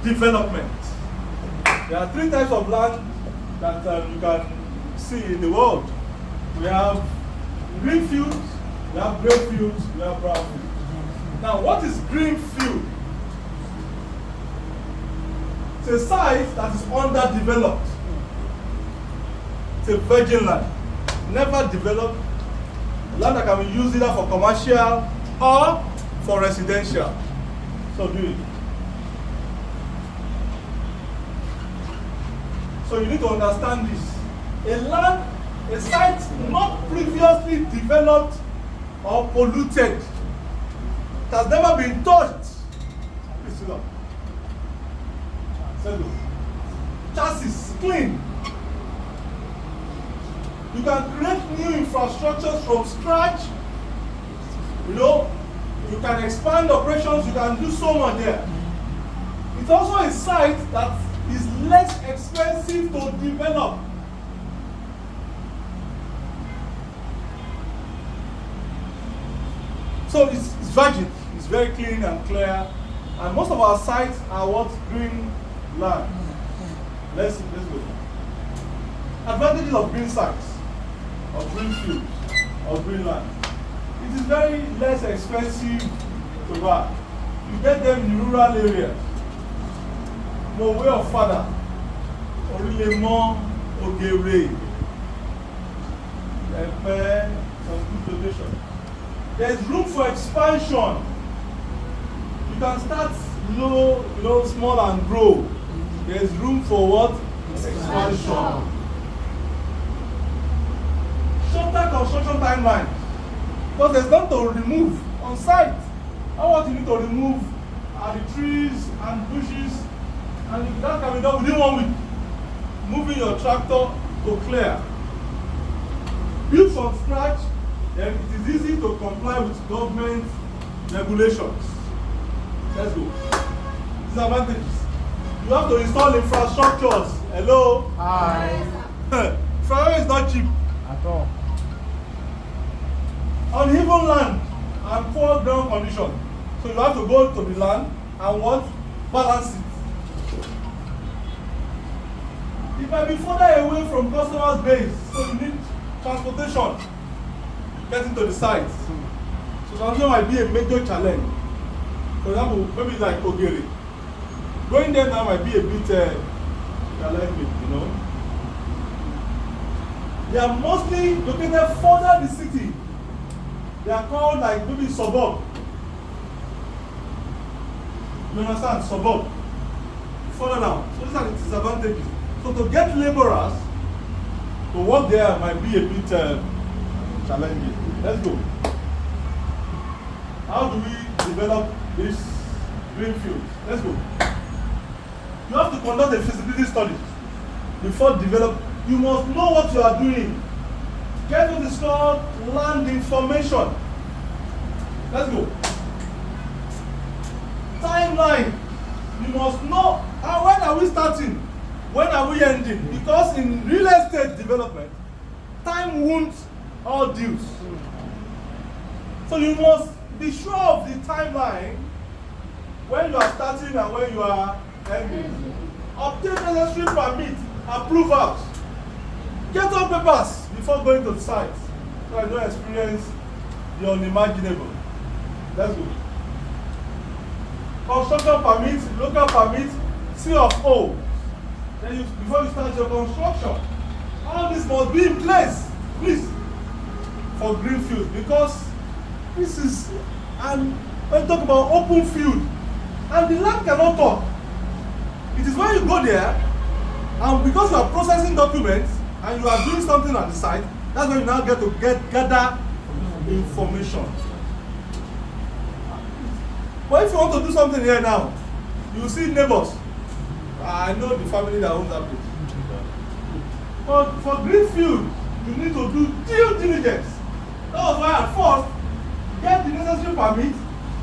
development. There are three types of land that you can see in the world. We have green fields, we have grey fields, we have brown fields. Now, what is green field? It's a site that is underdeveloped. It's a virgin land, never developed, land that can be used either for commercial or for residential. So do it. So you need to understand this. A site not previously developed or polluted, it has never been touched. Please sit down. Settle. Chassis clean. You can create new infrastructures from scratch. You know, you can expand operations, you can do so much there. It's also a site that is less expensive to develop. So it's virgin, it's very clean and clear, and most of our sites are what? Green land. Let's go. Advantages of green sites, or green fields, or green land. It is very less expensive to buy. You get them in rural areas. No way of father. Orilemo, Ogere, Epe, some good location. There's room for expansion. You can start low, small and grow. There's room for what? Expansion. Shorter construction timeline. Because there's nothing to remove on site. All what you need to remove are the trees and bushes, and that can be done within 1 week. Moving your tractor to clear. Build from scratch, then it is easy to comply with government regulations. Let's go. Disadvantages. You have to install infrastructures. Hello? Hi. Infrastructure is not cheap. At all. Uneven land and poor ground condition. So you have to go to the land and what? Balance it. It might be further away from customers' base, so you need transportation getting to the site. So transportation might be a major challenge. For example, maybe like Ogere. Going there now might be a bit challenging, you know. They are mostly located further the city. They are called like maybe suburb. You understand? Suburb. Further down. So these are the disadvantages. So to get laborers to work there might be a bit challenging. Let's go. How do we develop this green field? Let's go. You have to conduct a feasibility study before develop. You must know what you are doing. Get what is called land information. Let's go. Timeline. You must know when are we starting? When are we ending? Because in real estate development, time won't all dues. So you must be sure of the timeline when you are starting and when you are ending. Obtain necessary permits, approvals. Get all papers before going to the site. So I don't experience the unimaginable. Let's go. Construction permits, local permits, C of O. Then before you start your construction, all this must be in place, please, for green field, because this is, and when you talk about open field, and the land cannot talk. It is when you go there, and because you are processing documents, and you are doing something at the site, that's when you now get to gather information. But if you want to do something here now, you see neighbors. I know the family that owns that place. But for greenfield, you need to do due diligence. That was why at first, get the necessary permit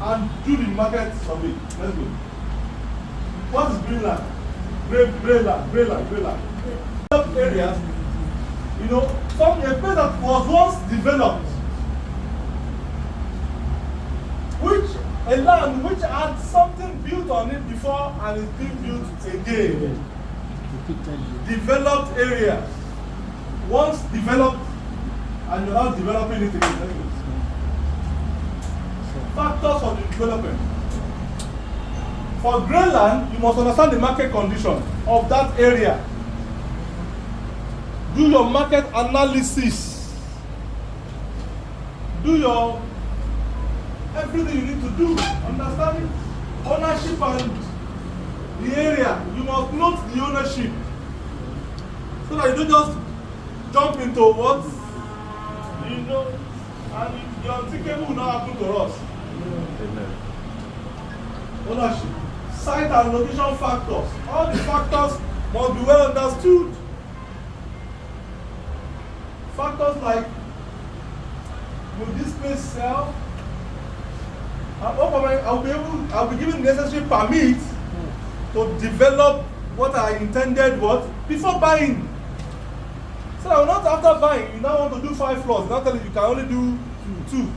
and do the market survey. Let's go. What is green land? Grey land. Areas, you know, a place that was once developed, which A land which had something built on it before and is being built again. Developed areas. Once developed and you're not developing it again. Factors of the development. For grey land, you must understand the market condition of that area. Do your market analysis. Do your everything you need to do. Understand it? Ownership and the area. You must note the ownership. So that you don't just jump into what you know and the unthinkable will not happen to us. Amen. Ownership. Site and location factors. All the factors must be well understood. Factors like, will this place sell? I'll be given necessary permit to develop what I intended before buying. So that not after buying, you now want to do 5 floors. Now tell you can only do 2.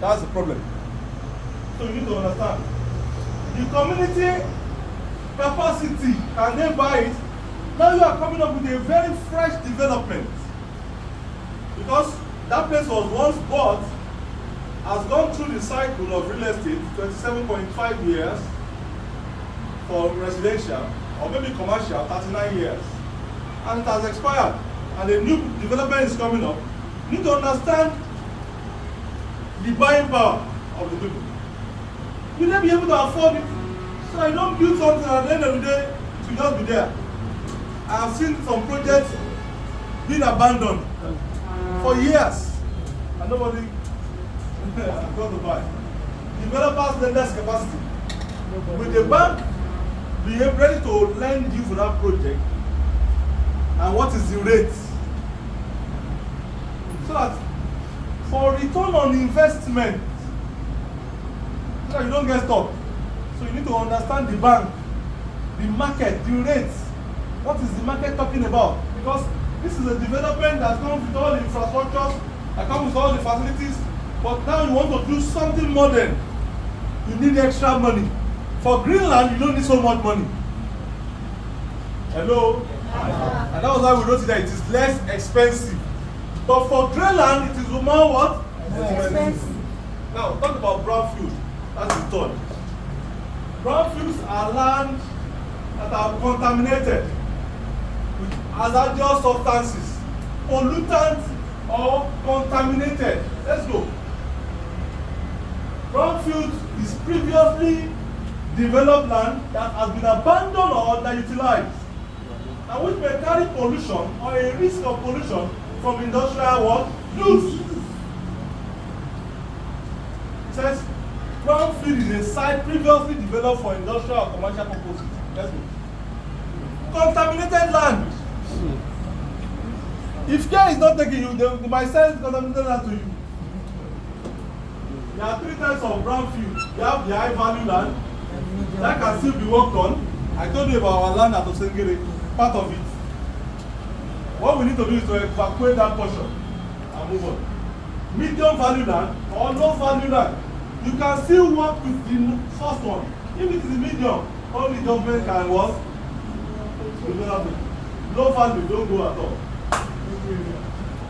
That's the problem. So you need to understand. The community capacity, can they buy it? Now you are coming up with a very fresh development. Because that place was once bought, has gone through the cycle of real estate, 27.5 years for residential, or maybe commercial, 39 years. And it has expired. And a new development is coming up. You need to understand the buying power of the people. You need to be able to afford it. So I don't build something at the end of the day, it will just be there. I have seen some projects being abandoned for years and nobody got to buy. Developers lenders capacity. With the bank be ready to lend you for that project, and what is the rate? So that for return on investment, so that you don't get stuck. So you need to understand the bank, the market, the rates. What is the market talking about? Because this is a development that comes with all the infrastructures, that comes with all the facilities, but now you want to do something modern. You need extra money. For Greenland, you don't need so much money. Hello? And that was why we wrote it that it is less expensive. But for Greenland, it is more what? Expensive. Now, talk about brownfield. That's the third. Brownfields are land that are contaminated with hazardous substances, pollutants, or contaminated. Let's go. Brownfield is previously developed land that has been abandoned or underutilized, and which may carry pollution or a risk of pollution from industrial use. It says brownfield is a site previously developed for industrial or commercial purposes. Let's go. Contaminated land. If care is not taken, they might sell contaminated land to you. There are 3 types of brownfield. You have the high value land that can still be worked on. I told you about our land at Osengere, part of it. What we need to do is to evacuate that portion and move on. Medium value land or low value land, you can still work with the first one. If it is medium, only government can work. Low value, don't go at all.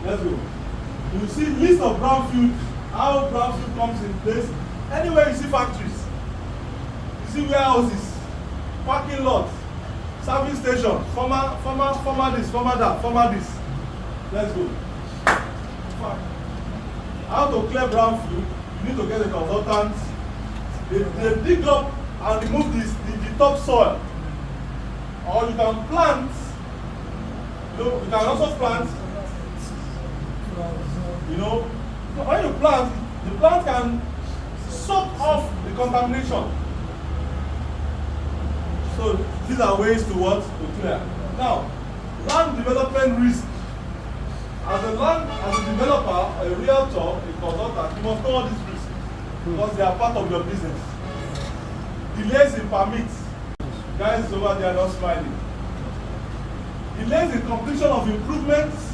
Let's go. You see list of brownfield, how brownfield comes in place. Anywhere you see factories, you see warehouses, parking lots, service station, former this, former that, former this. Let's go. How to clear brownfield? You need to get a consultant. They dig up and remove the topsoil. Or you can plant. You can also plant. When you plant, the plant can soak off the contamination. So these are ways to clear. Now, land development risk. As a developer, a realtor, a consultant, you must know all these risks because they are part of your business. Delays in permits. Guys over there are not smiling. Delays in completion of improvements.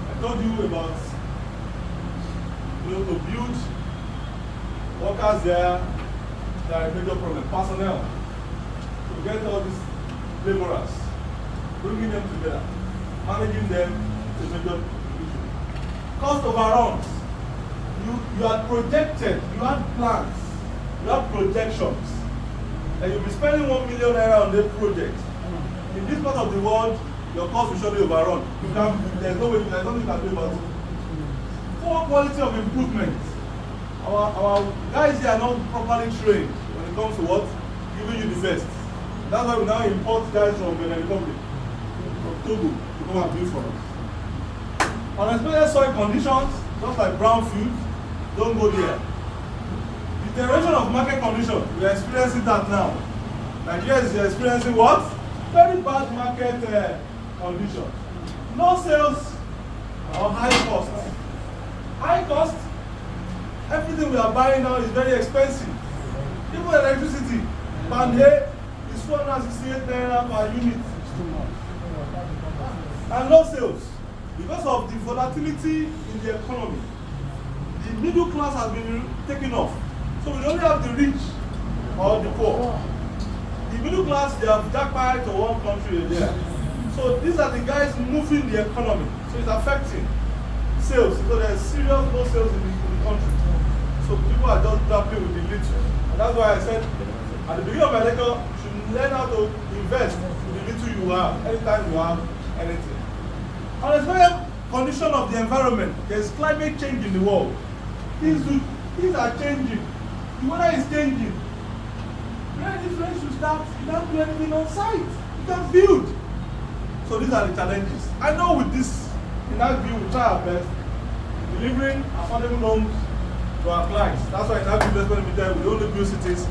I told you about to build Workers there are a major problem. Personnel. To get all these laborers, bringing them together, managing them is a major issue. Cost overruns. You had projected, you had plans, you had projections, and you'll be spending 1 million naira on the project. In this part of the world, your cost will surely overrun. There's no way, there's nothing you can do about it. Poor quality of improvement. Our guys here are not properly trained when it comes to what? Giving you the best. That's why we now import guys from Benin Republic, from Togo, to come and build for us. Unexpected soil conditions, just like brown fields, don't go there. Deterioration of market conditions, we are experiencing that now. Nigeria is experiencing what? Very bad market conditions. No sales or high cost. High cost, everything we are buying now is very expensive. Even electricity, band A is 268 naira per unit. And no sales. Because of the volatility in the economy, the middle class has been taken off. So we only have the rich or the poor. The middle class, they have jackpot to one country there. So these are the guys moving the economy. So it's affecting sales. So there's serious no sales in the country. So people are just grappling with the little. And that's why I said at the beginning of my lecture, you should learn how to invest with the little you have, anytime you have anything. Unexpected condition of the environment. There's climate change in the world. Things are changing. The weather is changing. Very different to start. You can't do anything on site. You can build. So these are the challenges. I know with this, in that view, we try our best delivering affordable homes to our clients. That's why in that investment limited, we only build cities.